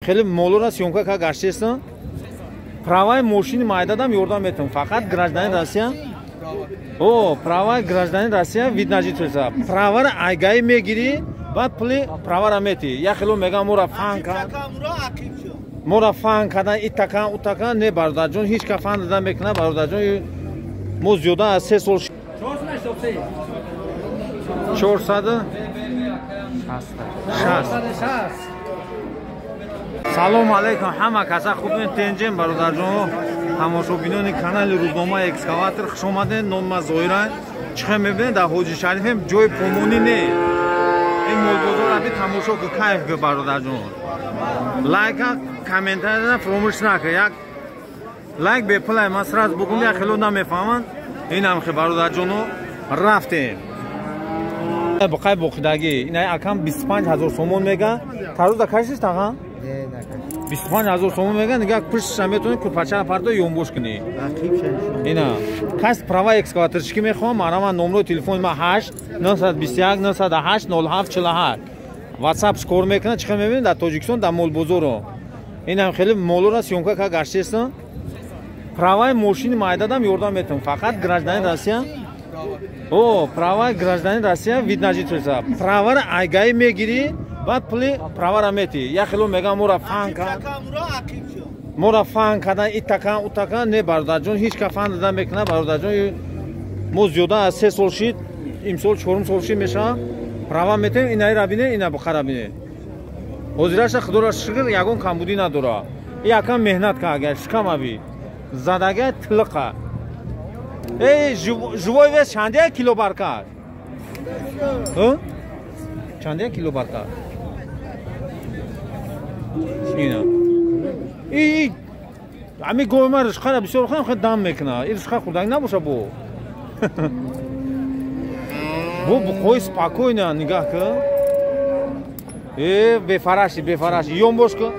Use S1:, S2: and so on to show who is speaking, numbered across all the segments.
S1: خیلی مولورا سیونکا که گشتستم правай ماشین майдадам ёрдам метам фақат гражданин Россия о правай гражданин Россия вид на жительство правар айгаи мегири баъд пули правара мети я хело мегам мора фан кадан итакан утакан не бародарҷон ҳеҷ ка фан дада мекунад бародарҷон мо зиёда аз 3 сол 460 салом алейкум ҳама каса хубин тенҷем бародарҷон тамошобинони канали рӯзномаи экскаватор хуш омадед нома зоиран чихе мебинед дар ҳоҷи шарифем ҷои помонӣ не ин молбозор аби тамошо ку кайф ку бародарҷон лайка комментария фромӯш накунед як лайк бепулай ман сразу бугум як хело намефаҳманд инам хе бародарҷоно рафтем бақай боқидагӣ инаи акам 25000 сомон мега тарӯза кашиш тағам 25000 сомон мега нигах пуштша метони купача парто ёнбош кунӣ ина кас права экскаваторчики мехоҳам манама номрои телефони ма 8 921 908 0748 ватсапш кор мекунад чихе мебинед дар тоҷикистон дар молбозоро инам хеле молора сиёнка ка гаштестам правай мошини майдадам ёрдам метам фақат гражданин Россия о правай гражданин Россия вид на жительство правар айгаи мегири баъд пули правара мети я хело мегам мора фан кадан итакан утакан не бародарҷон ҳеҷ ка фан дада мекунад бародарҷон мо зиёда аз 3 сол шид имсол 4 сол шид мешавам права метем инаи рабине ина бухара бине ҳозираша худоро шукр ягон камбудӣ надора якам меҳнат кардага шикамаби задага тилиқа живой вес чандия кило бар кард чандия кило бар кард ина ами гоима ришқара бисёр хам хе дам мекуна ин ришқа хурданг набоша бо бухои спокойна нигоҳ кун бефараши ёнбош кун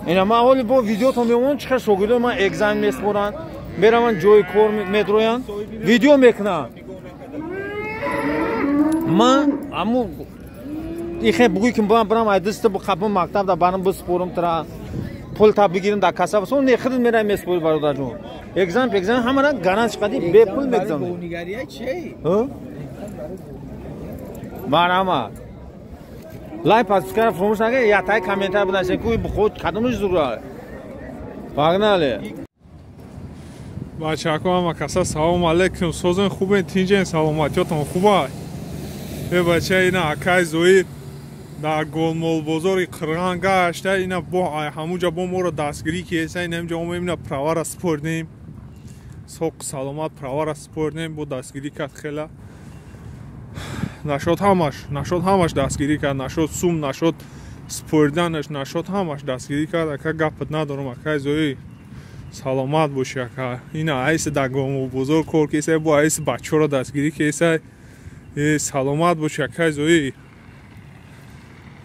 S1: ина ман ҳоли бо видеото меомон чихар шогирдо ман экзамен меспоранд мераванд ҷои кор медроянд видео мекунанд ман аммо ихе бугӯй ки ман бирам айдиста қабл мактаб да барам биспорам тара пулта бигирам дар касаба сон не хирид мерам меспори бародарҷон экзамен ҳамара гарантиш қади бепул мегзам марҳамат лайк подпискара фромӯш накунед ятаи комментар бидашед ку худ кадомиш зурура пагнале
S2: бачаҳако ҳама каса салом алейкум созен хубен тинҷен саломатиётон хуба бача ина акай зоид дар голмолбозори қирған гашта ина бо ҳамуҷа бо моро дастгирӣ кеса ина имҷа омем ина правара спордем соқ саломат правара спордем бо дастгирӣ кард хела нашод ҳамаш дастгирӣ кард нашод сум нашод спорданаш нашод ҳамаш дастгирӣ кард ака гапат надорам акай зои саломат боши ака ина айси дар голмолбозор кор кесай бо айси бачаҳоро дастгирӣ кесай саломат боши акай зои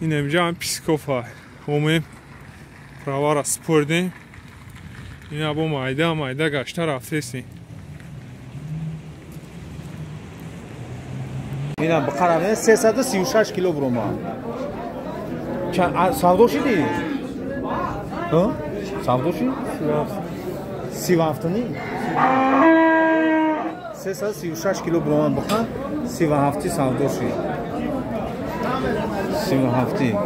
S2: ин имҷаам пискофа омем правара спордем ина бо майда гашта рафтестем
S1: ина бақараме 336 кило бурома савдо шидӣ савдо шид 37 336 кило бурома бақа 37 савдо шид 37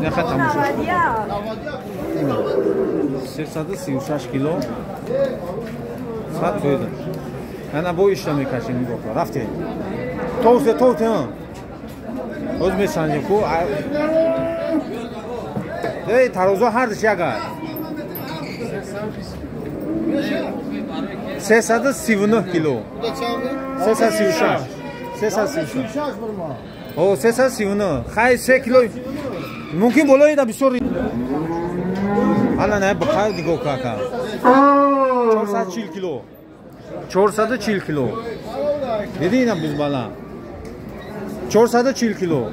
S1: наха тамошо 336 кило сад тоида ана бо ишта мекашем нигоҳ рафте тоуте оз месанҷем ку тарозо ҳардиш яга 339 кило 336 о 339 хай 3 кило мумкин болоида бисёр ана не бахай нигоҳ карда 440 кило 440 кило диди ина бузбала 440 кило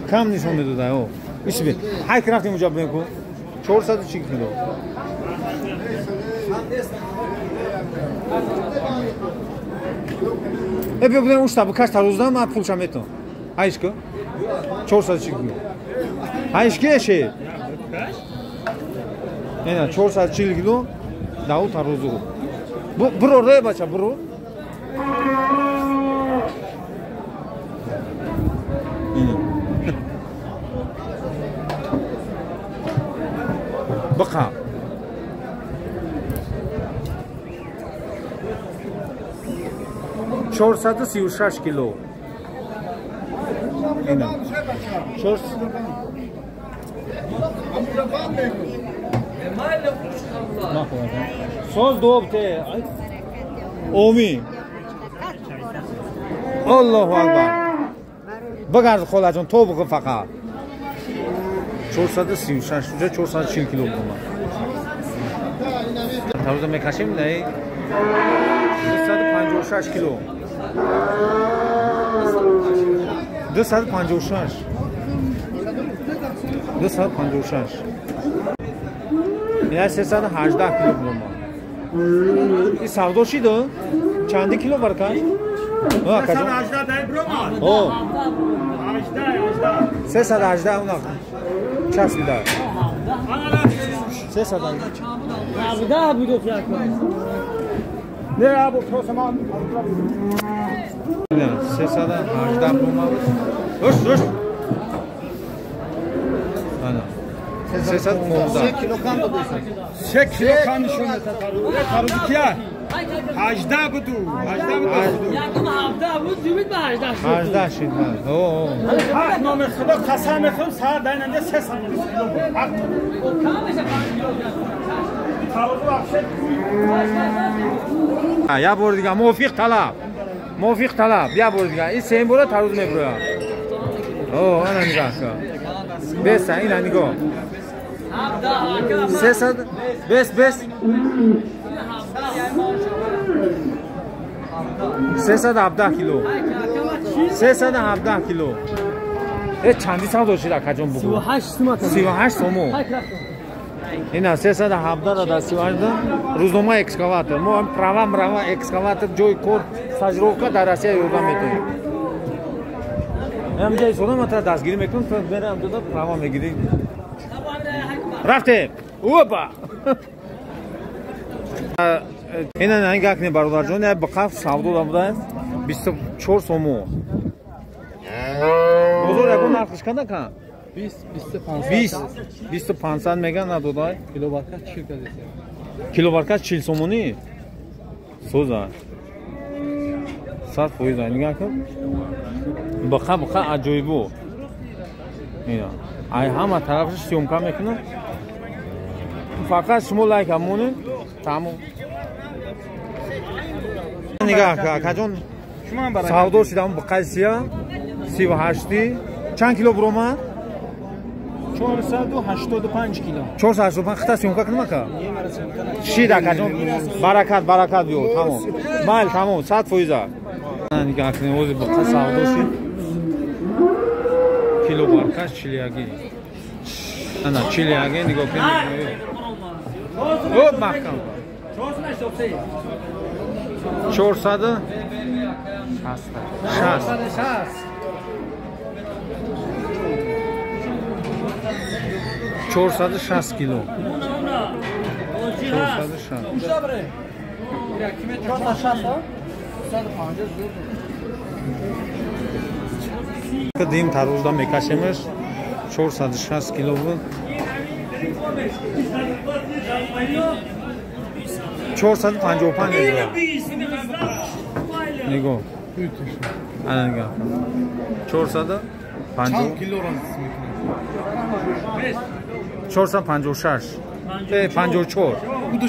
S1: кам нишон медода о исби хай крафтим уҷа бенку 440 кило бебудем уштабу каш тарӯздан ман пулша метон айшко 440 kilo. Hayşki şey. Ena 440 kilo. Davu tarozu. Bu buraya bacha buru. Baqa. Çorsatı 36 kilo. Ena. Çors. Söz doğubte. Omi. Allahu Akbar. Bagaz xolacın tobuğu faqa. Çorsatı 36, uca 440 kilo bulma. Tarzda mekaşim ne? 256 kilo. 256. 256. Ya 318 kilo bulma. İ savdoşi do. Çandi kilo var kaç? Ha kaç?
S3: 318 değil bro.
S1: O.
S3: 18
S1: 318 ona. Ças bir daha. 318.
S3: Abi daha bu fiyat. Ne abi tosaman?
S1: Ne? 318 bulma. Dur. Ana. 318
S3: kilo kan da duysun. 8 kilo kan şunu tatarı. Taruzu kiya. 18 budu. 18 budu.
S4: Yakın hafta bu zümrüt mi 18?
S1: 18 şimdi. Oo.
S3: Hak nomer xilo qasam etdim saat daynanda ses aldım. Hak.
S4: O kameşe
S3: Taruzu akşet.
S1: Ya bordiga muvafiq talab. Ya bordiga. İ sen bora taruz mebroya. Oo, ana nigah. Besa ina nigo. Sesad bes 317 kilo. 317 kilo. çandi savdoşida kaçon bu?
S4: 38 so'm.
S1: 38 so'm. Ina 317 da 38 ruznoma ekskavator. Mo ham prava ekskavator joy kor sajrovka dar Rossiya yordam etadi. Ham joy so'ram ata dastgiri mekunam, to beram doda prava megiri. Rafte. Opa. Ина нангакне бародарҷон я бақаф савдо дабуда 24 сому. Бозор якон нархиш канда ка? 20-25 меган надодай. Килобаркаш 40 сомони? Соза. 100% нигах кун. Бақа аҷоибу. Ина. Ай ҳама тарафаш сёмка мекунам. Фақат шумо лайка монед. Тамом. Нигах ка каҷон савдо шидам ба қайсия 38 чанд кило буромад?
S3: 485 kilo.
S1: 485 хита сёмка кунам ка? Шида каҷон баракат биё. Тамом. Майл тамом 100%. Нигах кунем ози ба қайс савдо шид. Кило баркаш чилияги. Ана чилияги нигоҳ кунем. Оп маҳкам. 460 460 kilo. 460. Dim taruzda mekashemiz 460 kilo bu. 455 lira. Nego. Ana nega. 450 kilo ran. 456. 54.
S3: Budu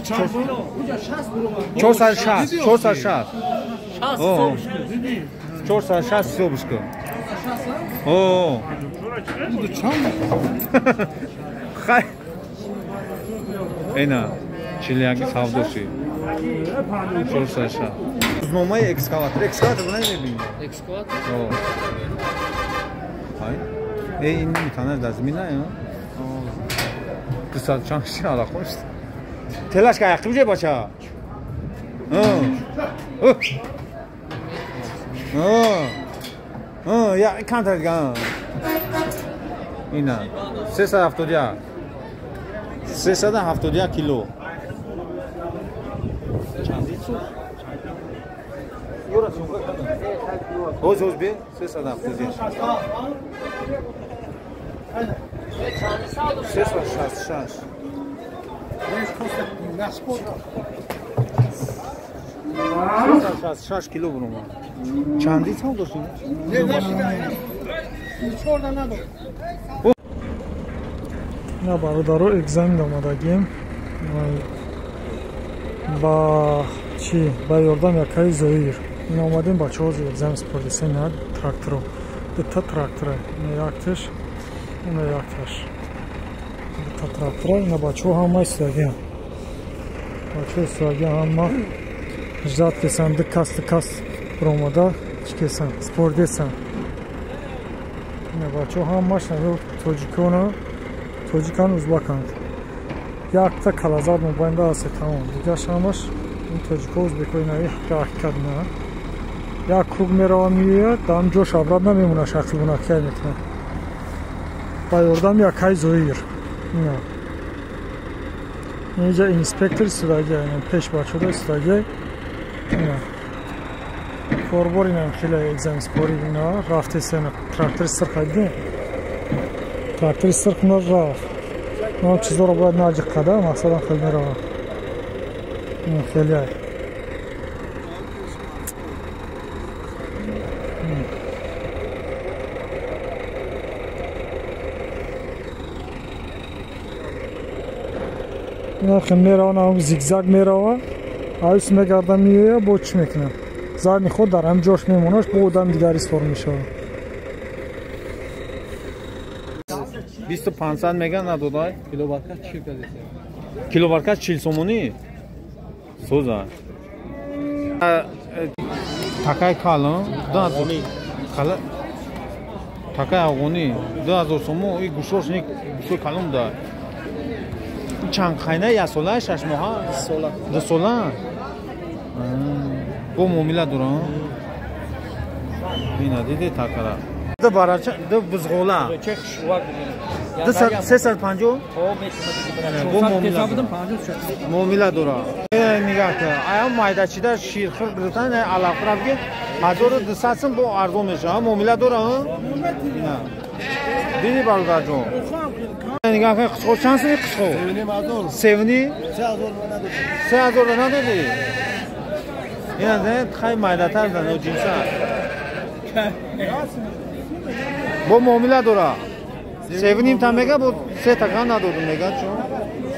S1: 460. Oo. 460 sobuşku. Oo.
S3: Budu çam.
S1: Hay. Ena. Çilyagi savdoşi. 460. Uznomay ekskavator. Ekskavator buna ne bileyim?
S4: Ekskavator.
S1: Oo. Hay. İndi bir tane de zmina ya. Kısa çanşı ala konuş. Telaş ka ayakkabıcı başa. یا کانتر گام اینا 370 370 کیلو Hoş bir ses adapte ediyor. Ses var şans. Şans kilo bunu mu? Çandi saldırısın.
S5: نه برادرها اگزاین آمدگیم با چی با یاردم یکای زویر این آمدیم بچه ها اگزاین سپردیسه نه تراکتورو دوتا تراکتوره این یکتش اون یکتش دوتا تراکتوره این بچه ها همه استاگیم بچه استاگیم همه جداد کسن دکست برامده چی کسن سپردیسن این بچه ها همه شنگه توجیکونه توجیکان узбаканд якта калазар мобайнда аст тамом дигар шамаш ин тоҷико узбекои нави ҳақиқат на як круг мерава меояд дам ҷош аврад намемона шахси бунакия метна ба ёрдам якай зоир ина инҷа инспектор истодагия ин пеш бачода истодагия ина форбор инам хеле экзамспори ина рафтесена трактори сирхайди трактори сирхна рафт но чизоро бояд наҷиқада мақсадам хел мерава хеле ина хел мерава навам зигзаг мерава айс мегардам меоя бо чӣ мекунам зарни худ дар ҳам ҷош мемонаш бо одам дигари свор мешава
S1: 2500 мега надодай киловарка 40 сомони соза такай калон 2000 кала такай афғони 2000 сомон и гушошник гушо калон да чанд хайна я сола 6 моҳа 2 сола бо муомила дорам ина диде такара да барача да бузғола 350 муомила дора нигоҳ кун ая майдачида ширхир гирифтан алақрафги 1200 сум бо арзон мешава муомила дора диди бародарҷон нигоҳ кун қисқо чанд сум қисқо севни 3000 надоди ина хай майдатар да ҷинса бо муомила дора 7 та мега бо 3 така надодум мега чун